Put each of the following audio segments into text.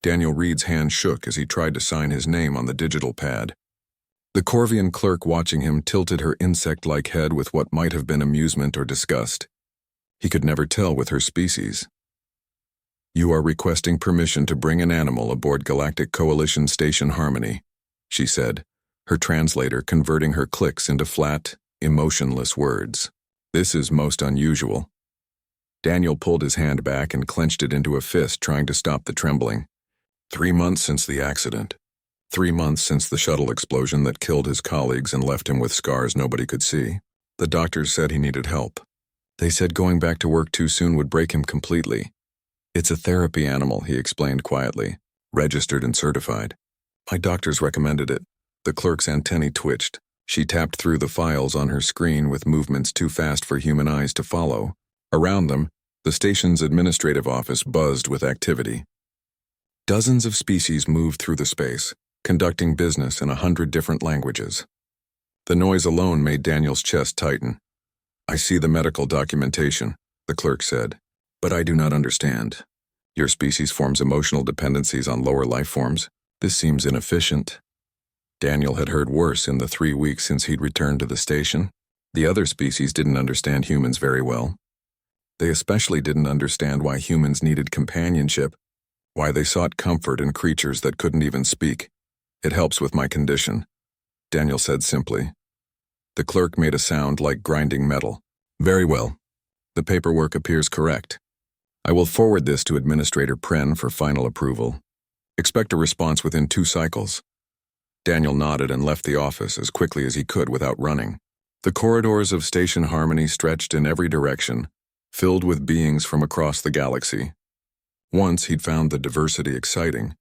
Daniel Reed's hand shook as he tried to sign his name on the digital pad. The Corvian clerk watching him tilted her insect-like head with what might have been amusement or disgust. He could never tell with her species. "You are requesting permission to bring an animal aboard Galactic Coalition Station Harmony," she said, her translator converting her clicks into flat, emotionless words. "This is most unusual." Daniel pulled his hand back and clenched it into a fist, trying to stop the trembling. 3 months since the accident. 3 months since the shuttle explosion that killed his colleagues and left him with scars nobody could see. The doctors said he needed help. They said going back to work too soon would break him completely. "It's a therapy animal," he explained quietly, "registered and certified. My doctors recommended it." The clerk's antennae twitched. She tapped through the files on her screen with movements too fast for human eyes to follow. Around them, the station's administrative office buzzed with activity. Dozens of species moved through the space, conducting business in 100 different languages. The noise alone made Daniel's chest tighten. "I see the medical documentation," the clerk said, "but I do not understand. Your species forms emotional dependencies on lower life forms. This seems inefficient." Daniel had heard worse in the 3 weeks since he'd returned to the station. The other species didn't understand humans very well. They especially didn't understand why humans needed companionship, why they sought comfort in creatures that couldn't even speak. "It helps with my condition," Daniel said simply. The clerk made a sound like grinding metal. "Very well. The paperwork appears correct. I will forward this to Administrator Pren for final approval. Expect a response within 2 cycles. Daniel nodded and left the office as quickly as he could without running. The corridors of Station Harmony stretched in every direction, filled with beings from across the galaxy. Once he'd found the diversity exciting.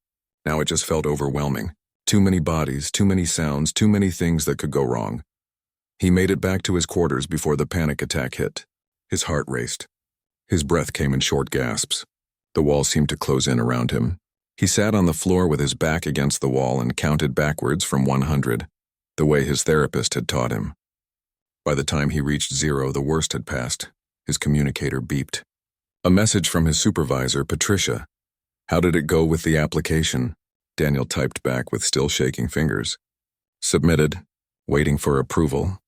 Now it just felt overwhelming. Too many bodies, too many sounds, too many things that could go wrong. He made it back to his quarters before the panic attack hit. His heart raced. His breath came in short gasps. The walls seemed to close in around him. He sat on the floor with his back against the wall and counted backwards from 100, the way his therapist had taught him. By the time he reached 0, the worst had passed. His communicator beeped. A message from his supervisor, Patricia. "How did it go with the application?" Daniel typed back with still shaking fingers. "Submitted. Waiting for approval."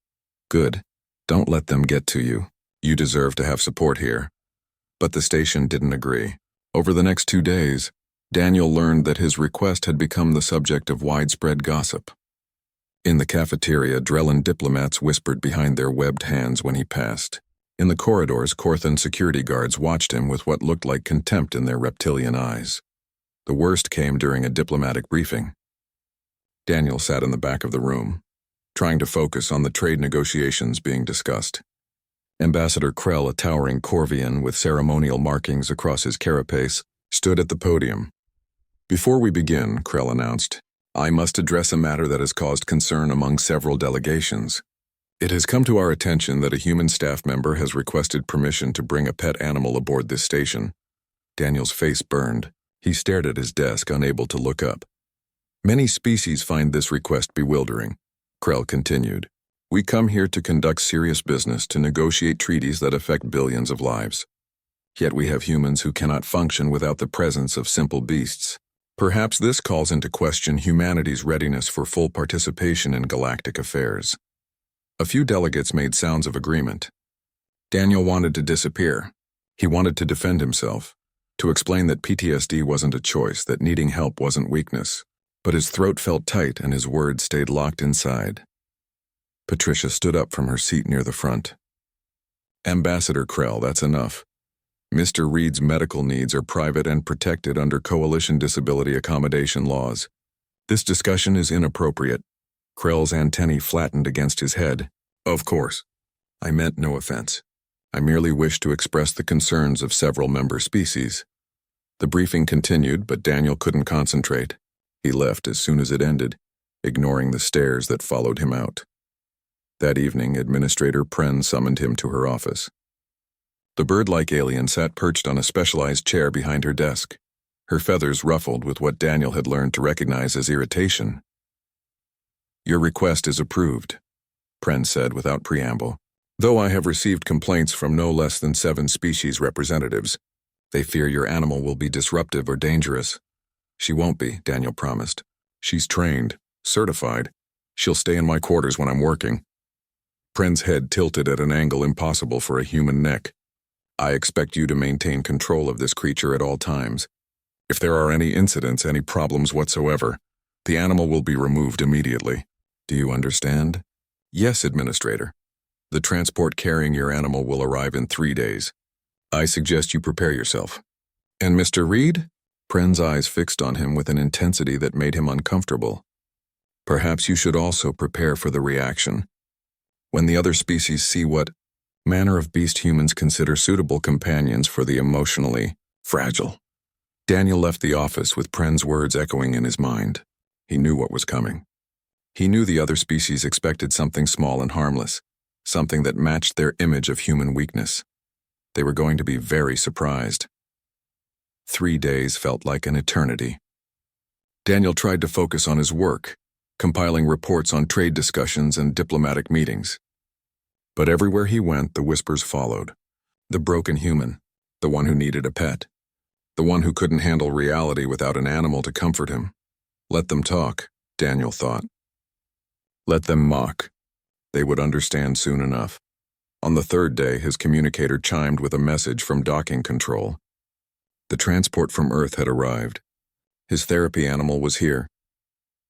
"Good. Don't let them get to you. You deserve to have support here." But the station didn't agree. Over the next 2 days, Daniel learned that his request had become the subject of widespread gossip. In the cafeteria, Drellin diplomats whispered behind their webbed hands when he passed. In the corridors, Corthan security guards watched him with what looked like contempt in their reptilian eyes. The worst came during a diplomatic briefing. Daniel sat in the back of the room, trying to focus on the trade negotiations being discussed. Ambassador Krell, a towering Corvian with ceremonial markings across his carapace, stood at the podium. "Before we begin," Krell announced, "I must address a matter that has caused concern among several delegations. It has come to our attention that a human staff member has requested permission to bring a pet animal aboard this station." Daniel's face burned. He stared at his desk, unable to look up. "Many species find this request bewildering," Krell continued. "We come here to conduct serious business, to negotiate treaties that affect billions of lives. Yet we have humans who cannot function without the presence of simple beasts. Perhaps this calls into question humanity's readiness for full participation in galactic affairs." A few delegates made sounds of agreement. Daniel wanted to disappear. He wanted to defend himself, to explain that PTSD wasn't a choice, that needing help wasn't weakness. But his throat felt tight and his words stayed locked inside. Patricia stood up from her seat near the front. "Ambassador Krell, that's enough. Mr. Reed's medical needs are private and protected under Coalition disability accommodation laws. This discussion is inappropriate." Krell's antennae flattened against his head. "Of course. I meant no offense. I merely wished to express the concerns of several member species." The briefing continued, but Daniel couldn't concentrate. He left as soon as it ended, ignoring the stares that followed him out. That evening, Administrator Pren summoned him to her office. The bird-like alien sat perched on a specialized chair behind her desk, her feathers ruffled with what Daniel had learned to recognize as irritation. "Your request is approved," Pren said without preamble. "Though I have received complaints from no less than 7 species representatives, they fear your animal will be disruptive or dangerous." She won't be, Daniel promised. She's trained, certified. She'll stay in my quarters when I'm working. Pren's head tilted at an angle impossible for a human neck. I expect you to maintain control of this creature at all times. If there are any incidents, any problems whatsoever, the animal will be removed immediately. Do you understand? Yes, Administrator. The transport carrying your animal will arrive in 3 days. I suggest you prepare yourself. And Mr. Reed? Pren's eyes fixed on him with an intensity that made him uncomfortable. Perhaps you should also prepare for the reaction. When the other species see what manner of beast humans consider suitable companions for the emotionally fragile. Daniel left the office with Pren's words echoing in his mind. He knew what was coming. He knew the other species expected something small and harmless, something that matched their image of human weakness. They were going to be very surprised. 3 days felt like an eternity. Daniel tried to focus on his work, compiling reports on trade discussions and diplomatic meetings. But everywhere he went, the whispers followed. The broken human, the one who needed a pet, the one who couldn't handle reality without an animal to comfort him. Let them talk, Daniel thought. Let them mock. They would understand soon enough. On the 3rd day, his communicator chimed with a message from docking control. The transport from Earth had arrived. His therapy animal was here.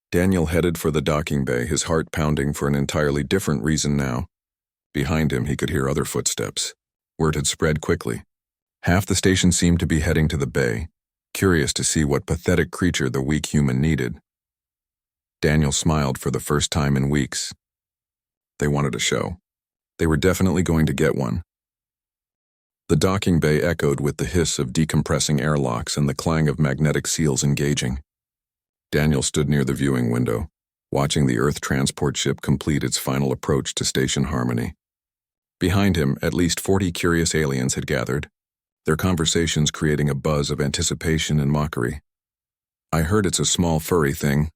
Daniel headed for the docking bay, his heart pounding for an entirely different reason now. Behind him, he could hear other footsteps. Word had spread quickly. Half the station seemed to be heading to the bay, curious to see what pathetic creature the weak human needed. Daniel smiled for the first time in weeks. They wanted a show. They were definitely going to get one. The docking bay echoed with the hiss of decompressing airlocks and the clang of magnetic seals engaging. Daniel stood near the viewing window, watching the Earth transport ship complete its final approach to Station Harmony. Behind him, at least 40 curious aliens had gathered, their conversations creating a buzz of anticipation and mockery. I heard it's a small furry thing,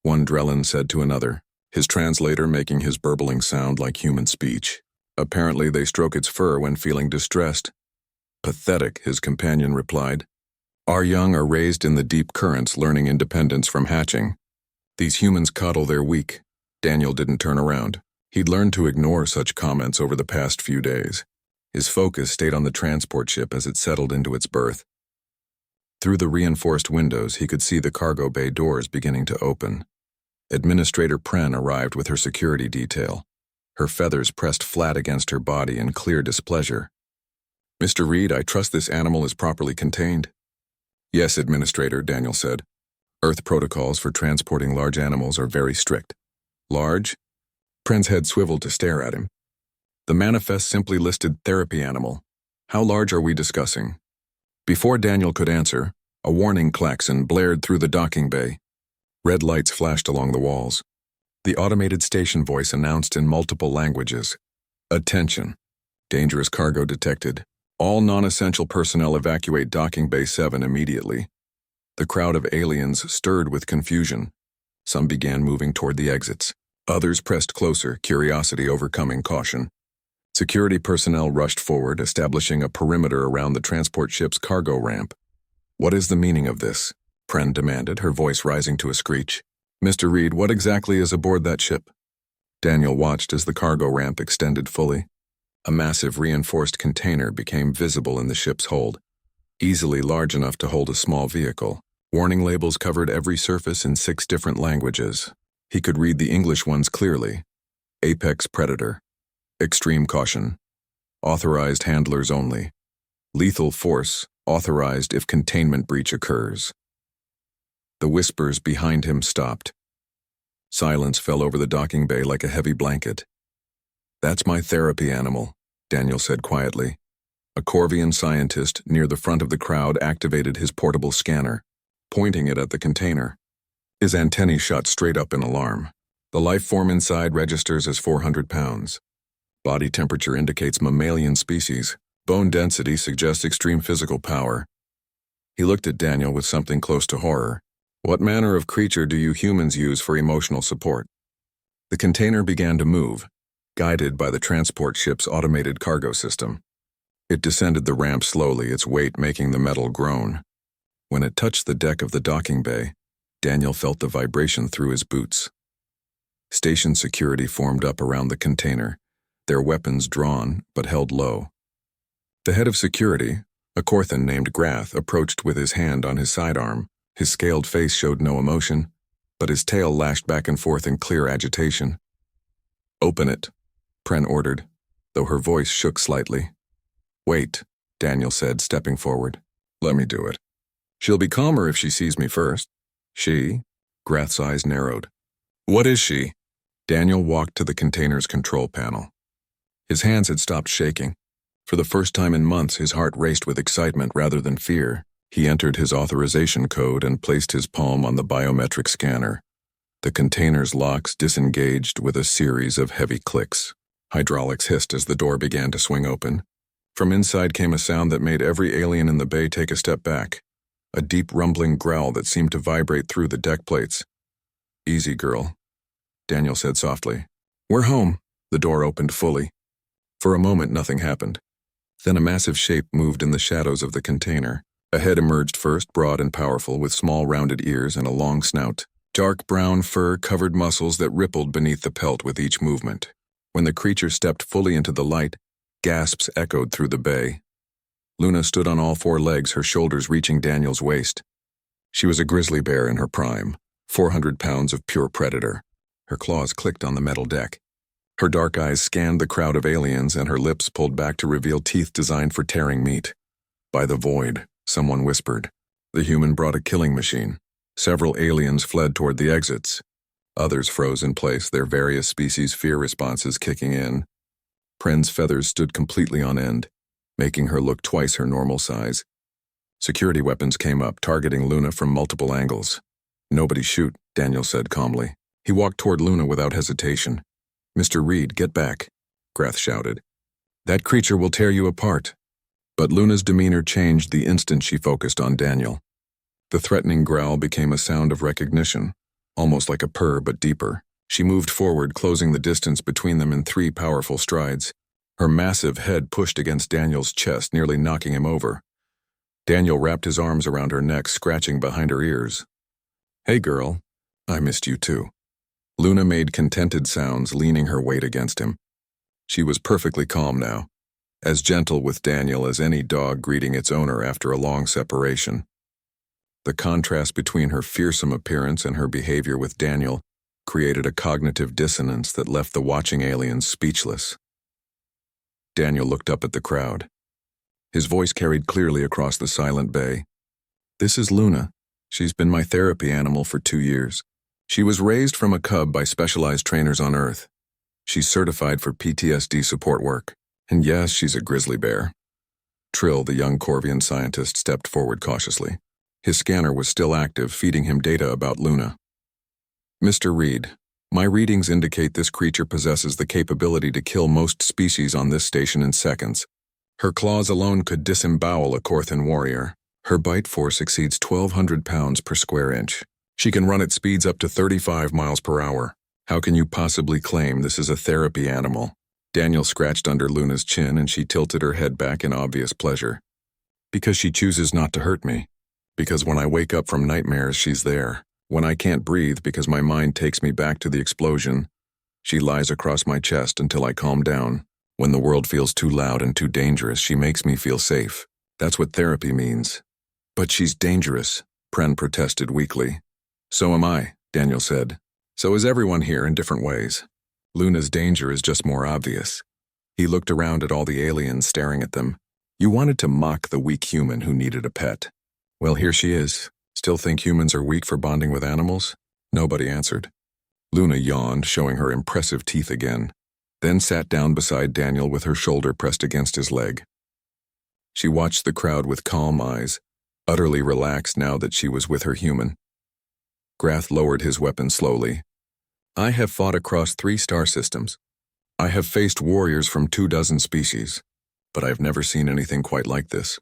one Drellin said to another, his translator making his burbling sound like human speech. Apparently they stroke its fur when feeling distressed. Pathetic, his companion replied. Our young are raised in the deep currents, learning independence from hatching. These humans coddle their weak. Daniel didn't turn around. He'd learned to ignore such comments over the past few days. His focus stayed on the transport ship as it settled into its berth. Through the reinforced windows, he could see the cargo bay doors beginning to open. Administrator Pren arrived with her security detail, her feathers pressed flat against her body in clear displeasure. Mr. Reed, I trust this animal is properly contained. Yes, Administrator, Daniel said. Earth protocols for transporting large animals are very strict. Large? Pren's head swiveled to stare at him. The manifest simply listed therapy animal. How large are we discussing? Before Daniel could answer, a warning klaxon blared through the docking bay. Red lights flashed along the walls. The automated station voice announced in multiple languages. Attention. Dangerous cargo detected. All non-essential personnel evacuate Docking Bay 7 immediately. The crowd of aliens stirred with confusion. Some began moving toward the exits. Others pressed closer, curiosity overcoming caution. Security personnel rushed forward, establishing a perimeter around the transport ship's cargo ramp. What is the meaning of this? Pren demanded, her voice rising to a screech. Mr. Reed, what exactly is aboard that ship? Daniel watched as the cargo ramp extended fully. A massive reinforced container became visible in the ship's hold, easily large enough to hold a small vehicle. Warning labels covered every surface in 6 different languages. He could read the English ones clearly. Apex Predator. Extreme Caution. Authorized handlers only. Lethal Force, authorized if containment breach occurs. The whispers behind him stopped. Silence fell over the docking bay like a heavy blanket. That's my therapy animal, Daniel said quietly. A Corvian scientist near the front of the crowd activated his portable scanner, pointing it at the container. His antennae shot straight up in alarm. The life form inside registers as 400 pounds. Body temperature indicates mammalian species. Bone density suggests extreme physical power. He looked at Daniel with something close to horror. What manner of creature do you humans use for emotional support? The container began to move, guided by the transport ship's automated cargo system. It descended the ramp slowly, its weight making the metal groan. When it touched the deck of the docking bay, Daniel felt the vibration through his boots. Station security formed up around the container, their weapons drawn but held low. The head of security, a Korthan named Grath, approached with his hand on his sidearm. His scaled face showed no emotion, but his tail lashed back and forth in clear agitation. "Open it," Pren ordered, though her voice shook slightly. "Wait," Daniel said, stepping forward. "Let me do it. She'll be calmer if she sees me first." "She?" Grath's eyes narrowed. "What is she?" Daniel walked to the container's control panel. His hands had stopped shaking. For the first time in months, his heart raced with excitement rather than fear. He entered his authorization code and placed his palm on the biometric scanner. The container's locks disengaged with a series of heavy clicks. Hydraulics hissed as the door began to swing open. From inside came a sound that made every alien in the bay take a step back, a deep rumbling growl that seemed to vibrate through the deck plates. "Easy, girl," Daniel said softly. "We're home." The door opened fully. For a moment, nothing happened. Then a massive shape moved in the shadows of the container. A head emerged first, broad and powerful, with small rounded ears and a long snout. Dark brown fur covered muscles that rippled beneath the pelt with each movement. When the creature stepped fully into the light, gasps echoed through the bay. Luna stood on all four legs, her shoulders reaching Daniel's waist. She was a grizzly bear in her prime, 400 pounds of pure predator. Her claws clicked on the metal deck. Her dark eyes scanned the crowd of aliens, and her lips pulled back to reveal teeth designed for tearing meat. "By the void," someone whispered. The human brought a killing machine. Several aliens fled toward the exits. Others froze in place, their various species' fear responses kicking in. Pren's feathers stood completely on end, making her look twice her normal size. Security weapons came up, targeting Luna from multiple angles. "Nobody shoot," Daniel said calmly. He walked toward Luna without hesitation. "Mr. Reed, get back," Grath shouted. "That creature will tear you apart." But Luna's demeanor changed the instant she focused on Daniel. The threatening growl became a sound of recognition, almost like a purr but deeper. She moved forward, closing the distance between them in 3 powerful strides. Her massive head pushed against Daniel's chest, nearly knocking him over. Daniel wrapped his arms around her neck, scratching behind her ears. "Hey girl, I missed you too." Luna made contented sounds, leaning her weight against him. She was perfectly calm now, as gentle with Daniel as any dog greeting its owner after a long separation. The contrast between her fearsome appearance and her behavior with Daniel created a cognitive dissonance that left the watching aliens speechless. Daniel looked up at the crowd. His voice carried clearly across the silent bay. "This is Luna. She's been my therapy animal for 2 years. She was raised from a cub by specialized trainers on Earth. She's certified for PTSD support work. And yes, she's a grizzly bear." Trill, the young Corvian scientist, stepped forward cautiously. His scanner was still active, feeding him data about Luna. "Mr. Reed, my readings indicate this creature possesses the capability to kill most species on this station in seconds. Her claws alone could disembowel a Korthan warrior. Her bite force exceeds 1,200 pounds per square inch. She can run at speeds up to 35 miles per hour. How can you possibly claim this is a therapy animal?" Daniel scratched under Luna's chin and she tilted her head back in obvious pleasure. "Because she chooses not to hurt me. Because when I wake up from nightmares, she's there. When I can't breathe because my mind takes me back to the explosion, she lies across my chest until I calm down. When the world feels too loud and too dangerous, she makes me feel safe. That's what therapy means." "But she's dangerous," Pren protested weakly. "So am I," Daniel said. "So is everyone here in different ways. Luna's danger is just more obvious." He looked around at all the aliens staring at them. "You wanted to mock the weak human who needed a pet. Well, here she is. Still think humans are weak for bonding with animals?" Nobody answered. Luna yawned, showing her impressive teeth again, then sat down beside Daniel with her shoulder pressed against his leg. She watched the crowd with calm eyes, utterly relaxed now that she was with her human. Grath lowered his weapon slowly. "I have fought across 3 star systems. I have faced warriors from 24 species, but I have never seen anything quite like this."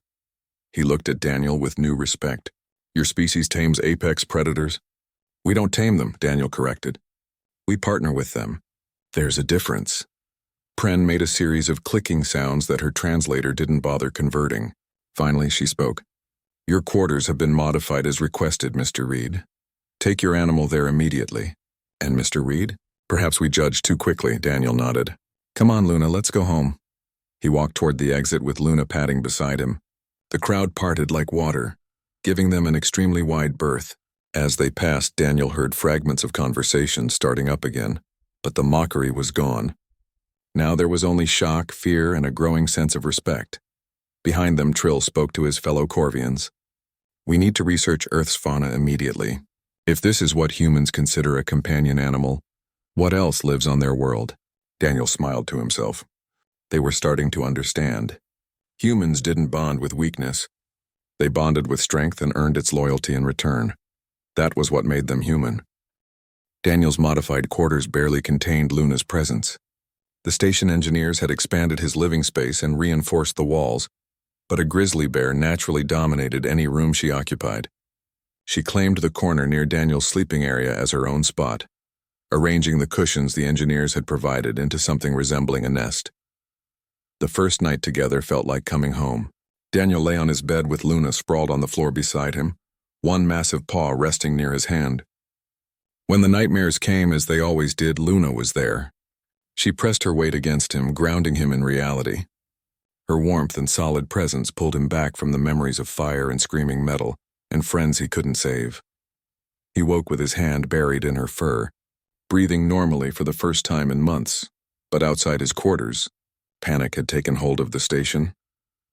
He looked at Daniel with new respect. "Your species tames apex predators?" "We don't tame them," Daniel corrected. "We partner with them. There's a difference." Pren made a series of clicking sounds that her translator didn't bother converting. Finally, she spoke. Your quarters have been modified as requested, Mr. Reed. Take your animal there immediately. And Mr. Reed? Perhaps we judged too quickly, Daniel nodded. Come on, Luna, let's go home. He walked toward the exit with Luna padding beside him. The crowd parted like water, giving them an extremely wide berth. As they passed, Daniel heard fragments of conversation starting up again, but the mockery was gone. Now there was only shock, fear, and a growing sense of respect. Behind them, Trill spoke to his fellow Corvians. We need to research Earth's fauna immediately. If this is what humans consider a companion animal, what else lives on their world? Daniel smiled to himself. They were starting to understand. Humans didn't bond with weakness. They bonded with strength and earned its loyalty in return. That was what made them human. Daniel's modified quarters barely contained Luna's presence. The station engineers had expanded his living space and reinforced the walls, but a grizzly bear naturally dominated any room she occupied. She claimed the corner near Daniel's sleeping area as her own spot, arranging the cushions the engineers had provided into something resembling a nest. The first night together felt like coming home. Daniel lay on his bed with Luna sprawled on the floor beside him, one massive paw resting near his hand. When the nightmares came, as they always did, Luna was there. She pressed her weight against him, grounding him in reality. Her warmth and solid presence pulled him back from the memories of fire and screaming metal and friends he couldn't save. He woke with his hand buried in her fur, breathing normally for the first time in months, but outside his quarters, panic had taken hold of the station.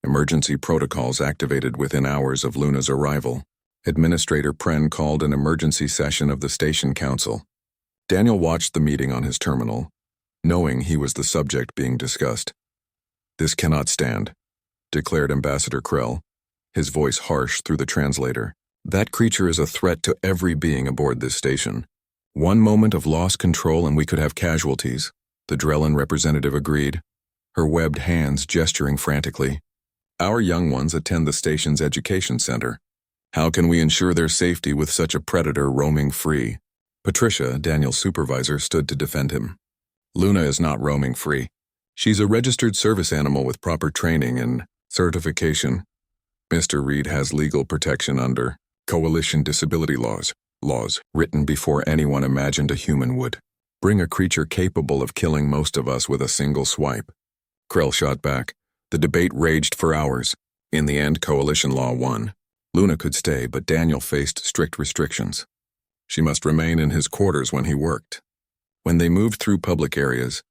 Emergency protocols activated within hours of Luna's arrival. Administrator Pren called an emergency session of the station council. Daniel watched the meeting on his terminal, knowing he was the subject being discussed. This cannot stand, declared Ambassador Krell, his voice harsh through the translator. That creature is a threat to every being aboard this station. One moment of lost control and we could have casualties, the Drellin representative agreed, her webbed hands gesturing frantically. Our young ones attend the station's education center. How can we ensure their safety with such a predator roaming free? Patricia, Daniel's supervisor, stood to defend him. Luna is not roaming free. She's a registered service animal with proper training and certification. Mr. Reed has legal protection under Coalition disability laws written before anyone imagined a human would. Bring a creature capable of killing most of us with a single swipe. Krell shot back. The debate raged for hours. In the end, Coalition law won. Luna could stay, but Daniel faced strict restrictions. She must remain in his quarters when he worked. When they moved through public areas,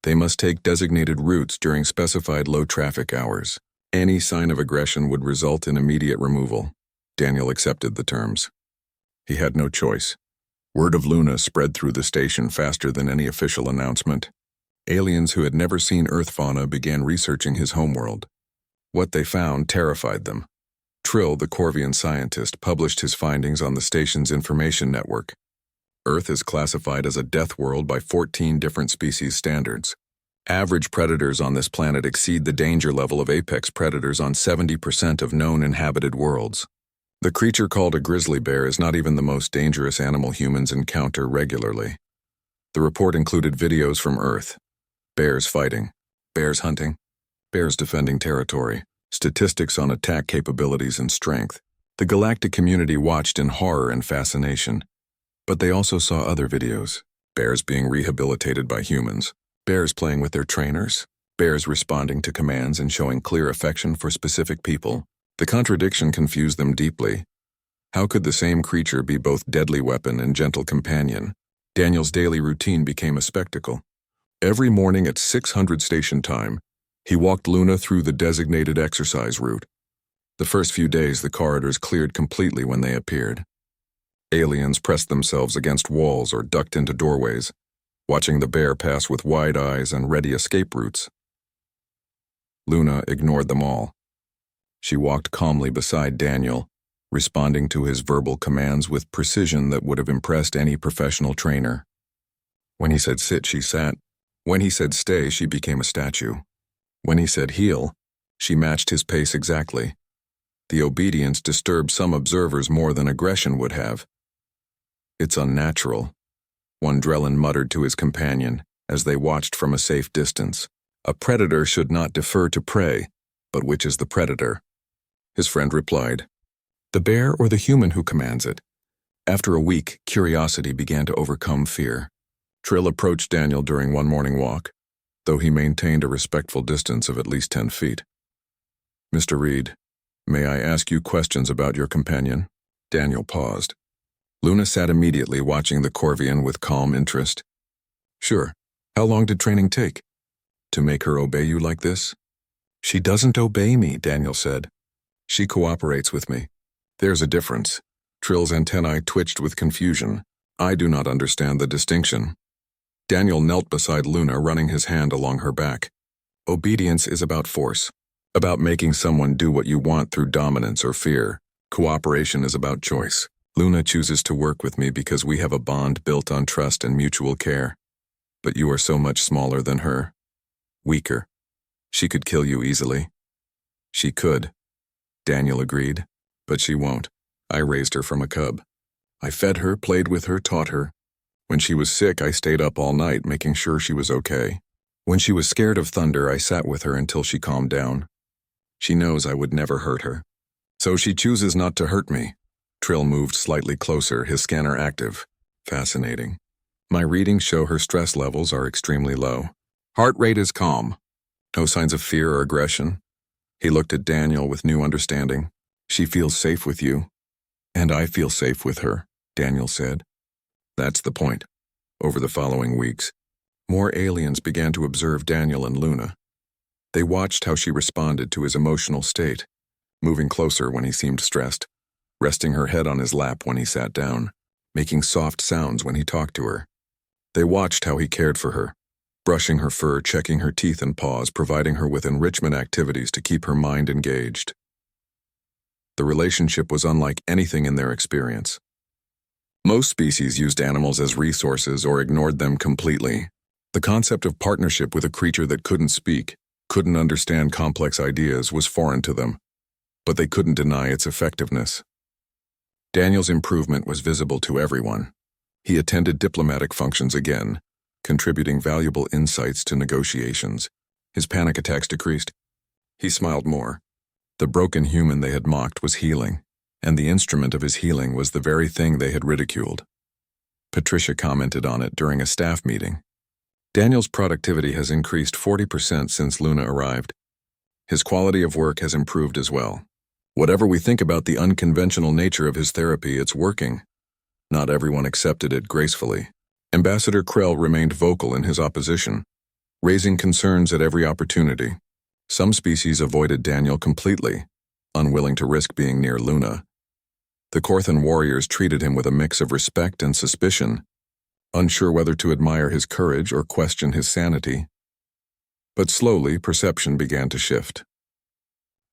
they must take designated routes during specified low-traffic hours. Any sign of aggression would result in immediate removal. Daniel accepted the terms. He had no choice. Word of Luna spread through the station faster than any official announcement. Aliens who had never seen Earth fauna began researching his homeworld. What they found terrified them. Trill, the Corvian scientist, published his findings on the station's information network. Earth is classified as a death world by 14 different species standards. Average predators on this planet exceed the danger level of apex predators on 70% of known inhabited worlds. The creature called a grizzly bear is not even the most dangerous animal humans encounter regularly. The report included videos from Earth. Bears fighting, bears hunting, bears defending territory, statistics on attack capabilities and strength. The galactic community watched in horror and fascination. But they also saw other videos. Bears being rehabilitated by humans, bears playing with their trainers, bears responding to commands and showing clear affection for specific people. The contradiction confused them deeply. How could the same creature be both deadly weapon and gentle companion? Daniel's daily routine became a spectacle. Every morning at 600 station time, he walked Luna through the designated exercise route. The first few days, the corridors cleared completely when they appeared. Aliens pressed themselves against walls or ducked into doorways, watching the bear pass with wide eyes and ready escape routes. Luna ignored them all. She walked calmly beside Daniel, responding to his verbal commands with precision that would have impressed any professional trainer. When he said sit, she sat. When he said stay, she became a statue. When he said heel, she matched his pace exactly. The obedience disturbed some observers more than aggression would have. It's unnatural, one Drellin muttered to his companion as they watched from a safe distance. A predator should not defer to prey, but which is the predator? His friend replied, The bear or the human who commands it? After a week, curiosity began to overcome fear. Trill approached Daniel during one morning walk, though he maintained a respectful distance of at least 10 feet. "Mr. Reed, may I ask you questions about your companion?" Daniel paused. Luna sat immediately, watching the Corvian with calm interest. "Sure. How long did training take? To make her obey you like this?" "She doesn't obey me," Daniel said. "She cooperates with me. There's a difference." Trill's antennae twitched with confusion. "I do not understand the distinction." Daniel knelt beside Luna, running his hand along her back. "Obedience is about force, about making someone do what you want through dominance or fear. Cooperation is about choice. Luna chooses to work with me because we have a bond built on trust and mutual care. But you are so much smaller than her. Weaker. She could kill you easily." "She could," Daniel agreed, "but she won't. I raised her from a cub. I fed her, played with her, taught her. When she was sick, I stayed up all night making sure she was okay. When she was scared of thunder, I sat with her until she calmed down. She knows I would never hurt her. So she chooses not to hurt me." Trill moved slightly closer, his scanner active. "Fascinating. My readings show her stress levels are extremely low. Heart rate is calm. No signs of fear or aggression." He looked at Daniel with new understanding. "She feels safe with you." "And I feel safe with her," Daniel said. That's the point. Over the following weeks, more aliens began to observe Daniel and Luna. They watched how she responded to his emotional state, moving closer when he seemed stressed, resting her head on his lap when he sat down, making soft sounds when he talked to her. They watched how he cared for her, brushing her fur, checking her teeth and paws, providing her with enrichment activities to keep her mind engaged. The relationship was unlike anything in their experience. Most species used animals as resources or ignored them completely. The concept of partnership with a creature that couldn't speak, couldn't understand complex ideas, was foreign to them, but they couldn't deny its effectiveness. Daniel's improvement was visible to everyone. He attended diplomatic functions again, contributing valuable insights to negotiations. His panic attacks decreased. He smiled more. The broken human they had mocked was healing, and the instrument of his healing was the very thing they had ridiculed. Patricia commented on it during a staff meeting. "Daniel's productivity has increased 40% since Luna arrived. His quality of work has improved as well. Whatever we think about the unconventional nature of his therapy, it's working." Not everyone accepted it gracefully. Ambassador Krell remained vocal in his opposition, raising concerns at every opportunity. Some species avoided Daniel completely, unwilling to risk being near Luna. The Corthan warriors treated him with a mix of respect and suspicion, unsure whether to admire his courage or question his sanity. But slowly, perception began to shift.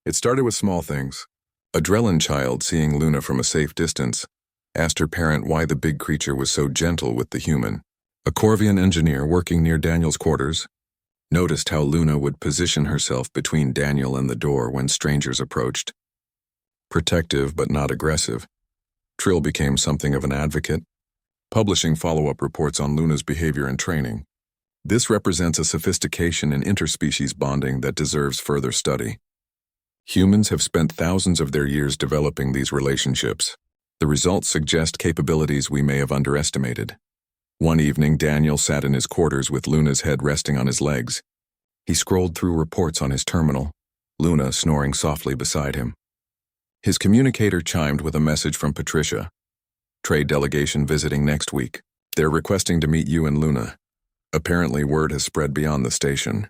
It started with small things. A Drellin child, seeing Luna from a safe distance, asked her parent why the big creature was so gentle with the human. A Corvian engineer working near Daniel's quarters noticed how Luna would position herself between Daniel and the door when strangers approached. Protective but not aggressive, Trill became something of an advocate, publishing follow-up reports on Luna's behavior and training. This represents a sophistication in interspecies bonding that deserves further study. Humans have spent thousands of their years developing these relationships. The results suggest capabilities we may have underestimated. One evening, Daniel sat in his quarters with Luna's head resting on his legs. He scrolled through reports on his terminal, Luna snoring softly beside him. His communicator chimed with a message from Patricia. "Trade delegation visiting next week. They're requesting to meet you and Luna. Apparently word has spread beyond the station."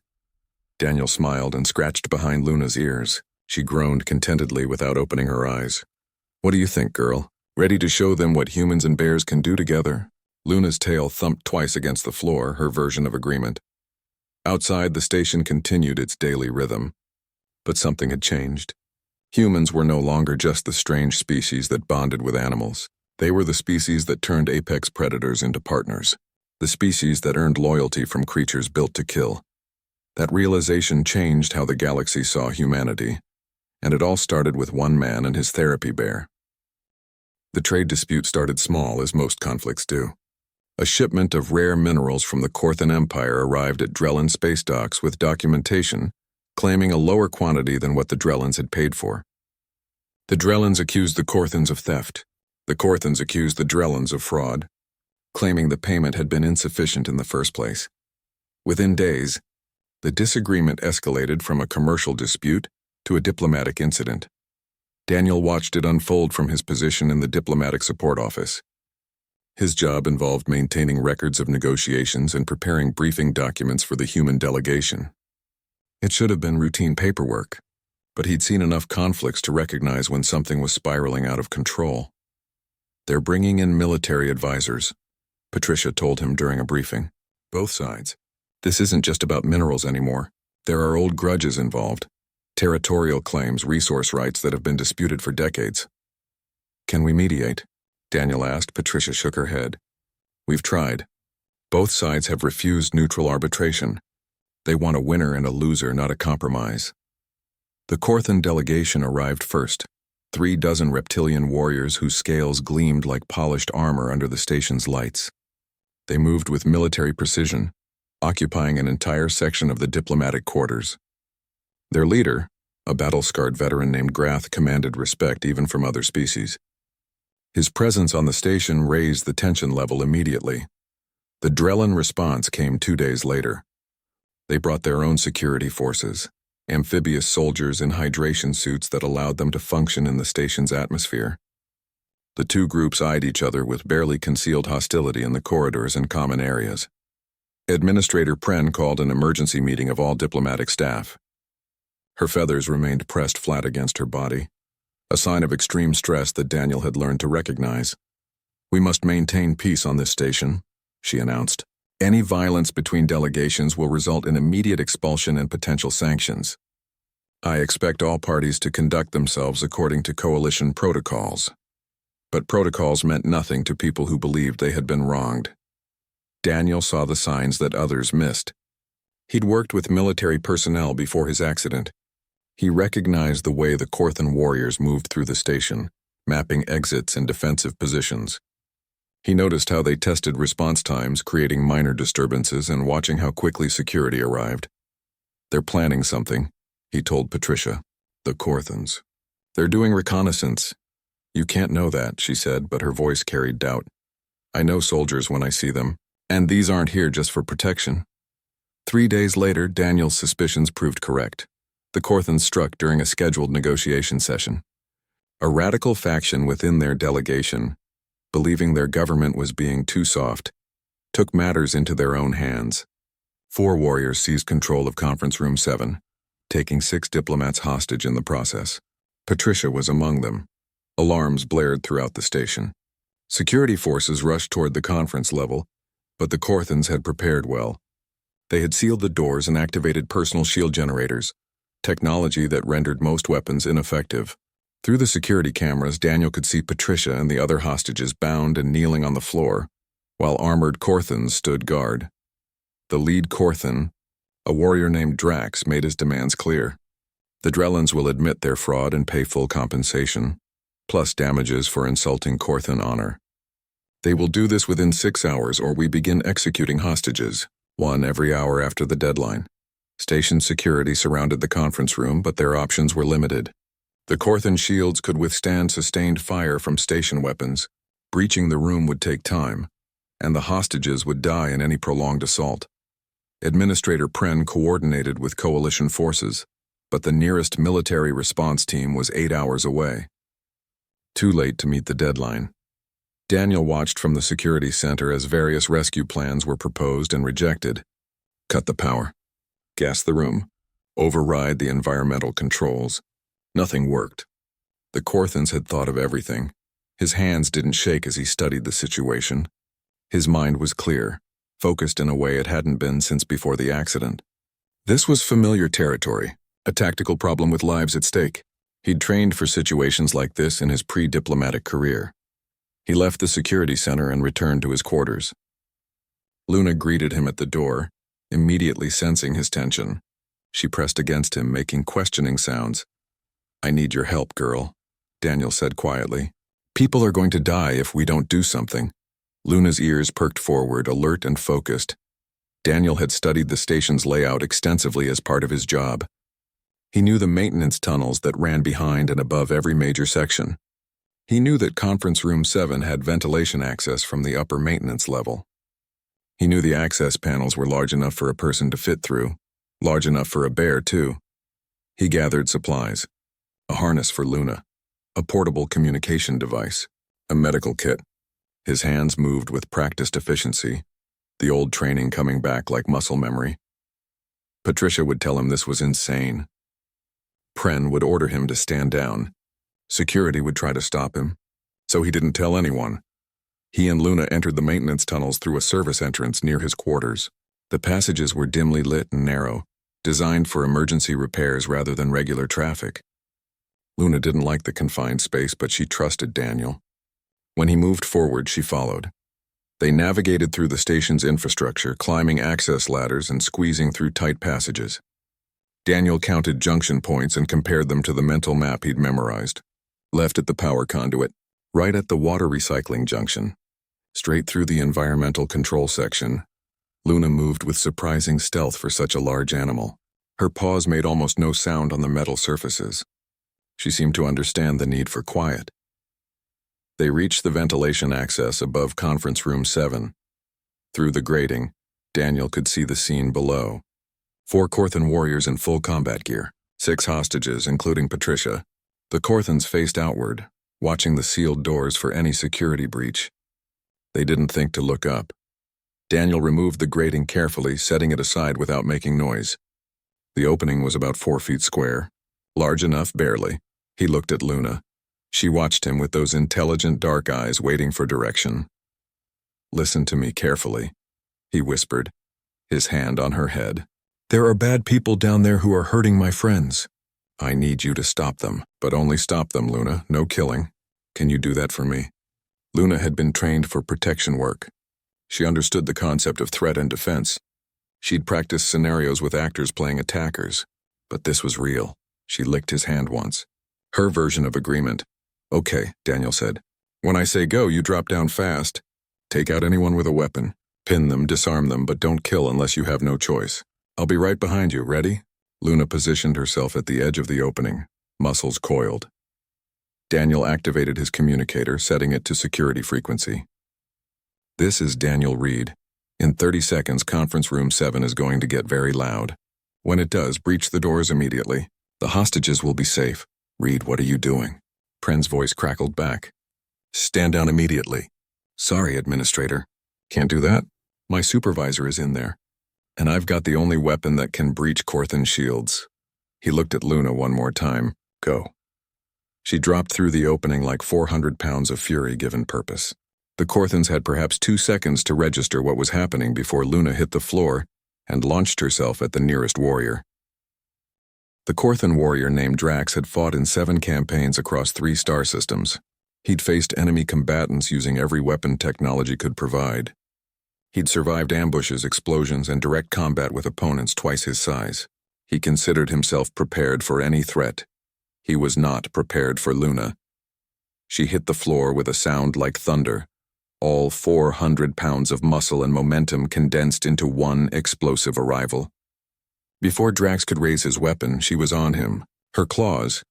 Daniel smiled and scratched behind Luna's ears. She groaned contentedly without opening her eyes. "What do you think, girl? Ready to show them what humans and bears can do together?" Luna's tail thumped twice against the floor, her version of agreement. Outside, the station continued its daily rhythm. But something had changed. Humans were no longer just the strange species that bonded with animals. They were the species that turned apex predators into partners. The species that earned loyalty from creatures built to kill. That realization changed how the galaxy saw humanity. And it all started with one man and his therapy bear. The trade dispute started small, as most conflicts do. A shipment of rare minerals from the Corthan Empire arrived at Drellin space docks with documentation claiming a lower quantity than what the Drellins had paid for. The Drellans accused the Korthans of theft. The Korthans accused the Drellans of fraud, claiming the payment had been insufficient in the first place. Within days, the disagreement escalated from a commercial dispute to a diplomatic incident. Daniel watched it unfold from his position in the diplomatic support office. His job involved maintaining records of negotiations and preparing briefing documents for the human delegation. It should have been routine paperwork, but he'd seen enough conflicts to recognize when something was spiraling out of control. "They're bringing in military advisors," Patricia told him during a briefing. "Both sides. This isn't just about minerals anymore. There are old grudges involved. Territorial claims, resource rights that have been disputed for decades." "Can we mediate?" Daniel asked. Patricia shook her head. "We've tried. Both sides have refused neutral arbitration. They want a winner and a loser, not a compromise." The Korthan delegation arrived first, 36 reptilian warriors whose scales gleamed like polished armor under the station's lights. They moved with military precision, occupying an entire section of the diplomatic quarters. Their leader, a battle-scarred veteran named Grath, commanded respect even from other species. His presence on the station raised the tension level immediately. The Drellan response came 2 days later. They brought their own security forces, amphibious soldiers in hydration suits that allowed them to function in the station's atmosphere. The two groups eyed each other with barely concealed hostility in the corridors and common areas. Administrator Pren called an emergency meeting of all diplomatic staff. Her feathers remained pressed flat against her body, a sign of extreme stress that Daniel had learned to recognize. "We must maintain peace on this station," she announced. "Any violence between delegations will result in immediate expulsion and potential sanctions. I expect all parties to conduct themselves according to coalition protocols." But protocols meant nothing to people who believed they had been wronged. Daniel saw the signs that others missed. He'd worked with military personnel before his accident. He recognized the way the Korthan warriors moved through the station, mapping exits and defensive positions. He noticed how they tested response times, creating minor disturbances and watching how quickly security arrived. "They're planning something," he told Patricia. "The Korthans. They're doing reconnaissance." "You can't know that," she said, but her voice carried doubt. "I know soldiers when I see them, and these aren't here just for protection." 3 days later, Daniel's suspicions proved correct. The Korthans struck during a scheduled negotiation session. A radical faction within their delegation, believing their government was being too soft, took matters into their own hands. 4 warriors seized control of Conference Room 7, taking 6 diplomats hostage in the process. Patricia was among them. Alarms blared throughout the station. Security forces rushed toward the conference level, but the Korthans had prepared well. They had sealed the doors and activated personal shield generators, technology that rendered most weapons ineffective. Through the security cameras, Daniel could see Patricia and the other hostages bound and kneeling on the floor, while armored Korthans stood guard. The lead Korthan, a warrior named Drax, made his demands clear. "The Drellans will admit their fraud and pay full compensation, plus damages for insulting Korthan honor. They will do this within 6 hours or we begin executing hostages, 1 every hour after the deadline." Station security surrounded the conference room, but their options were limited. The Korthan shields could withstand sustained fire from station weapons. Breaching the room would take time, and the hostages would die in any prolonged assault. Administrator Pren coordinated with coalition forces, but the nearest military response team was 8 hours away. Too late to meet the deadline. Daniel watched from the security center as various rescue plans were proposed and rejected. Cut the power. Gas the room. Override the environmental controls. Nothing worked. The Korthans had thought of everything. His hands didn't shake as he studied the situation. His mind was clear, focused in a way it hadn't been since before the accident. This was familiar territory, a tactical problem with lives at stake. He'd trained for situations like this in his pre-diplomatic career. He left the security center and returned to his quarters. Luna greeted him at the door, immediately sensing his tension. She pressed against him, making questioning sounds. "I need your help, girl," Daniel said quietly. "People are going to die if we don't do something." Luna's ears perked forward, alert and focused. Daniel had studied the station's layout extensively as part of his job. He knew the maintenance tunnels that ran behind and above every major section. He knew that Conference Room 7 had ventilation access from the upper maintenance level. He knew the access panels were large enough for a person to fit through, large enough for a bear, too. He gathered supplies: a harness for Luna, a portable communication device, a medical kit. His hands moved with practiced efficiency, the old training coming back like muscle memory. Patricia would tell him this was insane. Pren would order him to stand down. Security would try to stop him, so he didn't tell anyone. He and Luna entered the maintenance tunnels through a service entrance near his quarters. The passages were dimly lit and narrow, designed for emergency repairs rather than regular traffic. Luna didn't like the confined space, but she trusted Daniel. When he moved forward, she followed. They navigated through the station's infrastructure, climbing access ladders and squeezing through tight passages. Daniel counted junction points and compared them to the mental map he'd memorized. Left at the power conduit, right at the water recycling junction, straight through the environmental control section. Luna moved with surprising stealth for such a large animal. Her paws made almost no sound on the metal surfaces. She seemed to understand the need for quiet. They reached the ventilation access above Conference Room 7. Through the grating, Daniel could see the scene below. 4 Korthan warriors in full combat gear, 6 hostages, including Patricia. The Korthans faced outward, watching the sealed doors for any security breach. They didn't think to look up. Daniel removed the grating carefully, setting it aside without making noise. The opening was about 4 feet square, large enough barely. He looked at Luna. She watched him with those intelligent dark eyes waiting for direction. "Listen to me carefully," he whispered, his hand on her head. "There are bad people down there who are hurting my friends. I need you to stop them, but only stop them, Luna. No killing. Can you do that for me?" Luna had been trained for protection work. She understood the concept of threat and defense. She'd practiced scenarios with actors playing attackers, but this was real. She licked his hand once. Her version of agreement. "Okay," Daniel said. "When I say go, you drop down fast. Take out anyone with a weapon. Pin them, disarm them, but don't kill unless you have no choice. I'll be right behind you. Ready?" Luna positioned herself at the edge of the opening, muscles coiled. Daniel activated his communicator, setting it to security frequency. "This is Daniel Reed. In 30 seconds, Conference Room 7 is going to get very loud. When it does, breach the doors immediately. The hostages will be safe. Reed, what are you doing?" Pren's voice crackled back. "Stand down immediately." "Sorry, Administrator. Can't do that. My supervisor is in there. And I've got the only weapon that can breach Korthan shields." He looked at Luna one more time. "Go." She dropped through the opening like 400 pounds of fury given purpose. The Korthans had perhaps 2 seconds to register what was happening before Luna hit the floor and launched herself at the nearest warrior. The Korthan warrior named Drax had fought in 7 campaigns across 3 star systems. He'd faced enemy combatants using every weapon technology could provide. He'd survived ambushes, explosions, and direct combat with opponents twice his size. He considered himself prepared for any threat. He was not prepared for Luna. She hit the floor with a sound like thunder, all 400 pounds of muscle and momentum condensed into one explosive arrival. Before Drax could raise his weapon, she was on him. Her claws,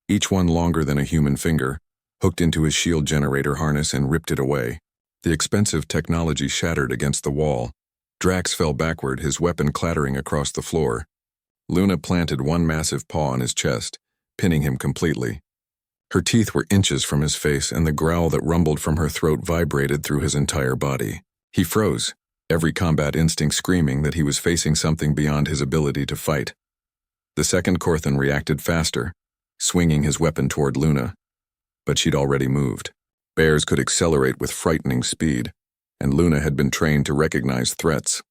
each one longer than a human finger, hooked into his shield generator harness and ripped it away. The expensive technology shattered against the wall. Drax fell backward, his weapon clattering across the floor. Luna planted one massive paw on his chest, pinning him completely. Her teeth were inches from his face, and the growl that rumbled from her throat vibrated through his entire body. He froze, every combat instinct screaming that he was facing something beyond his ability to fight. The second Korthan reacted faster, swinging his weapon toward Luna. But she'd already moved. Bears could accelerate with frightening speed, and Luna had been trained to recognize threats.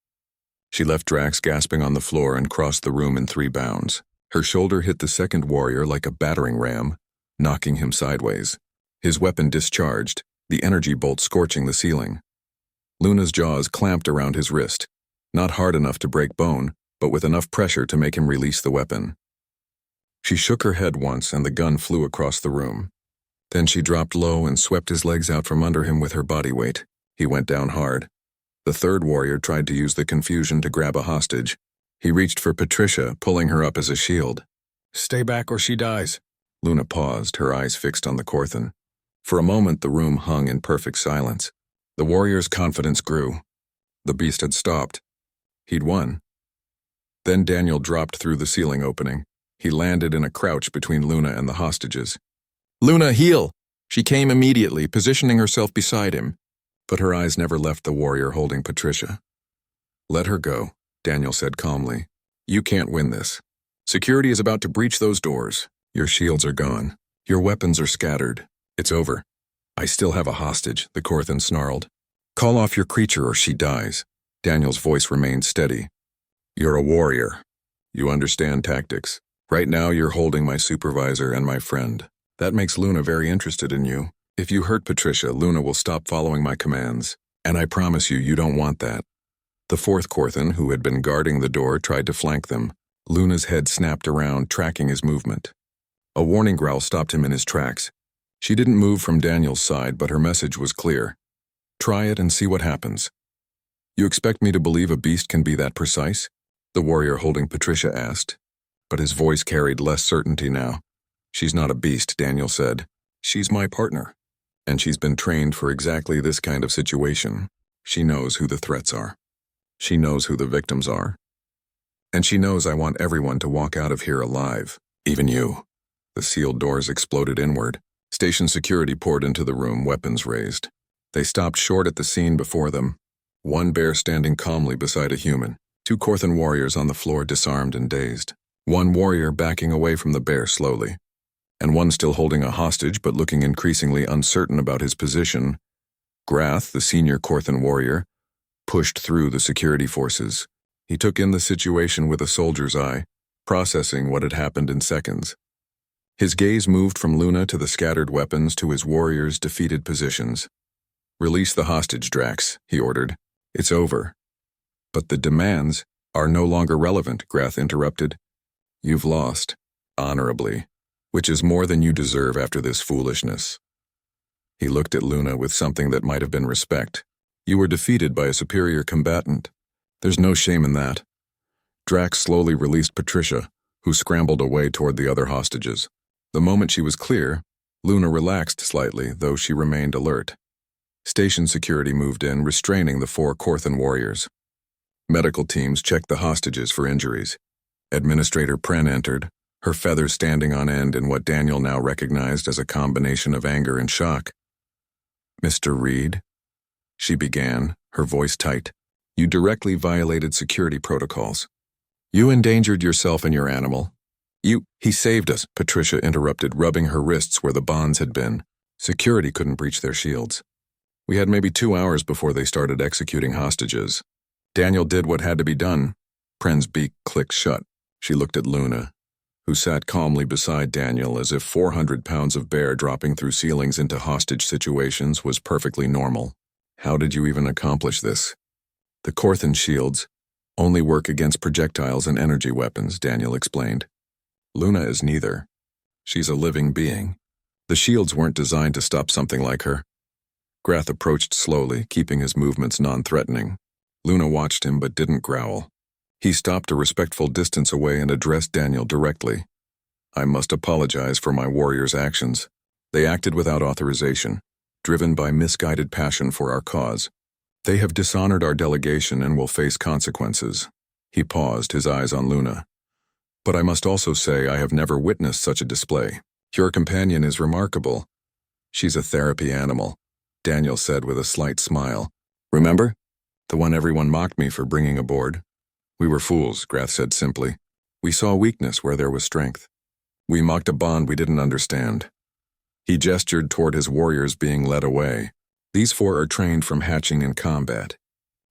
She left Drax gasping on the floor and crossed the room in 3 bounds. Her shoulder hit the second warrior like a battering ram, knocking him sideways. His weapon discharged, the energy bolt scorching the ceiling. Luna's jaws clamped around his wrist, not hard enough to break bone, but with enough pressure to make him release the weapon. She shook her head once and the gun flew across the room. Then she dropped low and swept his legs out from under him with her body weight. He went down hard. The third warrior tried to use the confusion to grab a hostage. He reached for Patricia, pulling her up as a shield. Stay back or she dies. Luna paused, her eyes fixed on the Korthan. For a moment, the room hung in perfect silence. The warrior's confidence grew. The beast had stopped. He'd won. Then Daniel dropped through the ceiling opening. He landed in a crouch between Luna and the hostages. "Luna, heal!" She came immediately, positioning herself beside him. But her eyes never left the warrior holding Patricia. "Let her go," Daniel said calmly. "You can't win this. Security is about to breach those doors. Your shields are gone. Your weapons are scattered. It's over." "I still have a hostage," the Korthan snarled. "Call off your creature or she dies." Daniel's voice remained steady. "You're a warrior. You understand tactics. Right now you're holding my supervisor and my friend. That makes Luna very interested in you. If you hurt Patricia, Luna will stop following my commands. And I promise you, you don't want that." The fourth Korthan, who had been guarding the door, tried to flank them. Luna's head snapped around, tracking his movement. A warning growl stopped him in his tracks. She didn't move from Daniel's side, but her message was clear. "Try it and see what happens." "You expect me to believe a beast can be that precise?" the warrior holding Patricia asked. But his voice carried less certainty now. "She's not a beast," Daniel said. "She's my partner. And she's been trained for exactly this kind of situation. She knows who the threats are. She knows who the victims are. And she knows I want everyone to walk out of here alive, even you." The sealed doors exploded inward. Station security poured into the room, weapons raised. They stopped short at the scene before them. One bear standing calmly beside a human. Two Korthan warriors on the floor, disarmed and dazed. One warrior backing away from the bear slowly. And one still holding a hostage but looking increasingly uncertain about his position. Grath, the senior Korthan warrior, pushed through the security forces. He took in the situation with a soldier's eye, processing what had happened in seconds. His gaze moved from Luna to the scattered weapons to his warriors' defeated positions. "Release the hostage, Drax," he ordered. "It's over." "But the demands are no longer relevant," Grath interrupted. "You've lost, honorably, which is more than you deserve after this foolishness." He looked at Luna with something that might have been respect. "You were defeated by a superior combatant. There's no shame in that." Drax slowly released Patricia, who scrambled away toward the other hostages. The moment she was clear, Luna relaxed slightly, though she remained alert. Station security moved in, restraining the four Korthan warriors. Medical teams checked the hostages for injuries. Administrator Pren entered, her feathers standing on end in what Daniel now recognized as a combination of anger and shock. "Mr. Reed," she began, her voice tight, "you directly violated security protocols. You endangered yourself and your animal. He saved us," Patricia interrupted, rubbing her wrists where the bonds had been. "Security couldn't breach their shields. We had maybe 2 hours before they started executing hostages. Daniel did what had to be done." Pren's beak clicked shut. She looked at Luna, who sat calmly beside Daniel as if 400 pounds of bear dropping through ceilings into hostage situations was perfectly normal. "How did you even accomplish this?" "The Korthan shields only work against projectiles and energy weapons," Daniel explained. "Luna is neither. She's a living being. The shields weren't designed to stop something like her." Grath approached slowly, keeping his movements non-threatening. Luna watched him but didn't growl. He stopped a respectful distance away and addressed Daniel directly. "I must apologize for my warriors' actions. They acted without authorization, driven by misguided passion for our cause. They have dishonored our delegation and will face consequences." He paused, his eyes on Luna. "But I must also say I have never witnessed such a display. Your companion is remarkable." "She's a therapy animal," Daniel said with a slight smile. "Remember? The one everyone mocked me for bringing aboard?" "We were fools," Grath said simply. "We saw weakness where there was strength. We mocked a bond we didn't understand." He gestured toward his warriors being led away. "These four are trained from hatching in combat.